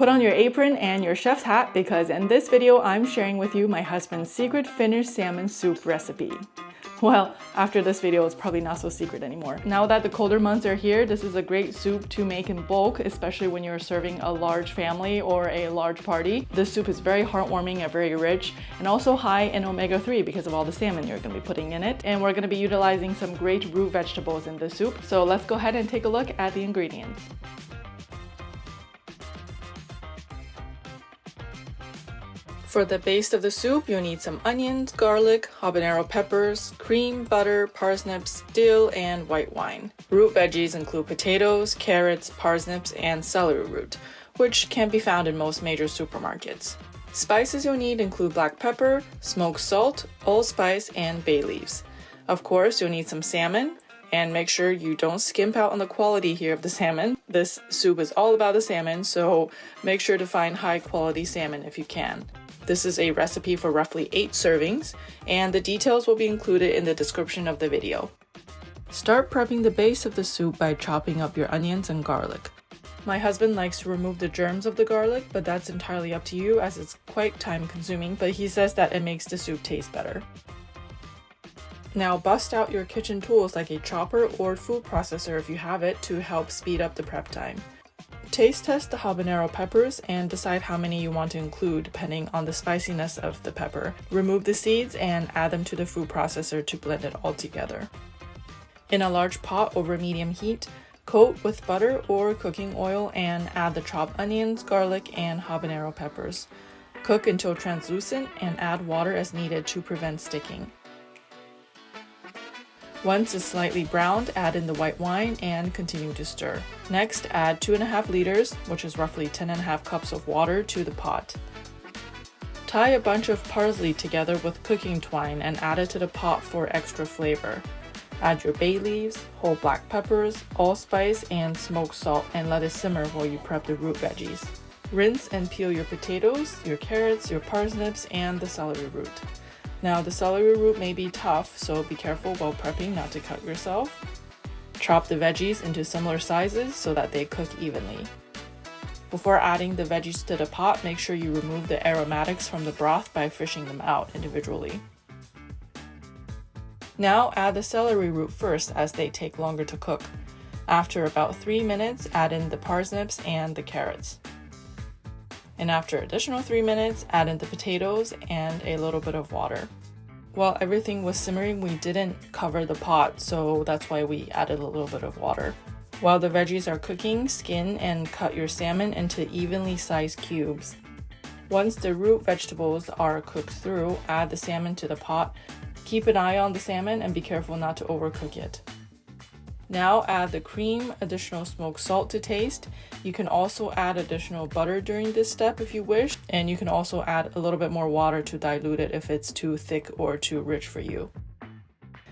Put on your apron and your chef's hat because in this video I'm sharing with you my husband's secret Finnish salmon soup recipe. Well, after this video it's probably not so secret anymore. Now that the colder months are here, this is a great soup to make in bulk, especially when you're serving a large family or a large party. This soup is very heartwarming and very rich, and also high in omega-3 because of all the salmon you're going to be putting in it. And we're going to be utilizing some great root vegetables in this soup. So let's go ahead and take a look at the ingredients. For the base of the soup, you'll need some onions, garlic, habanero peppers, cream, butter, parsnips, dill, and white wine. Root veggies include potatoes, carrots, parsnips, and celery root, which can be found in most major supermarkets. Spices you'll need include black pepper, smoked salt, allspice, and bay leaves. Of course, you'll need some salmon, and make sure you don't skimp out on the quality here of the salmon. This soup is all about the salmon, so make sure to find high quality salmon if you can. This is a recipe for roughly 8 servings, and the details will be included in the description of the video. Start prepping the base of the soup by chopping up your onions and garlic. My husband likes to remove the germs of the garlic, but that's entirely up to you as it's quite time consuming, but he says that it makes the soup taste better. Now bust out your kitchen tools like a chopper or food processor if you have it to help speed up the prep time. Taste test the habanero peppers and decide how many you want to include depending on the spiciness of the pepper. Remove the seeds and add them to the food processor to blend it all together. In a large pot over medium heat, coat with butter or cooking oil and add the chopped onions, garlic, and habanero peppers. Cook until translucent and add water as needed to prevent sticking. Once it's slightly browned, add in the white wine and continue to stir. Next, add 2.5 liters, which is roughly 10.5 cups of water, to the pot. Tie a bunch of parsley together with cooking twine and add it to the pot for extra flavor. Add your bay leaves, whole black peppers, allspice, and smoked salt and let it simmer while you prep the root veggies. Rinse and peel your potatoes, your carrots, your parsnips, and the celery root. Now the celery root may be tough, so be careful while prepping not to cut yourself. Chop the veggies into similar sizes so that they cook evenly. Before adding the veggies to the pot, make sure you remove the aromatics from the broth by fishing them out individually. Now add the celery root first as they take longer to cook. After about 3 minutes, add in the parsnips and the carrots. And after additional 3 minutes, add in the potatoes and a little bit of water. While everything was simmering, we didn't cover the pot, so that's why we added a little bit of water. While the veggies are cooking, skin and cut your salmon into evenly sized cubes. Once the root vegetables are cooked through, add the salmon to the pot. Keep an eye on the salmon and be careful not to overcook it. Now add the cream, additional smoked salt to taste. You can also add additional butter during this step if you wish, and you can also add a little bit more water to dilute it if it's too thick or too rich for you.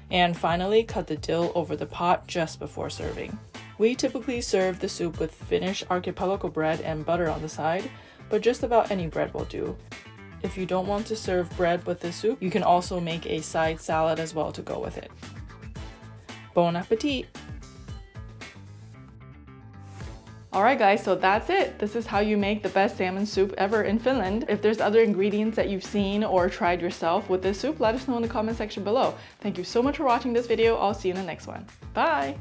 And finally, cut the dill over the pot just before serving. We typically serve the soup with Finnish archipelago bread and butter on the side, but just about any bread will do. If you don't want to serve bread with the soup, you can also make a side salad as well to go with it. Bon appetit! Alright guys, so that's it. This is how you make the best salmon soup ever in Finland. If there's other ingredients that you've seen or tried yourself with this soup, let us know in the comment section below. Thank you so much for watching this video. I'll see you in the next one. Bye!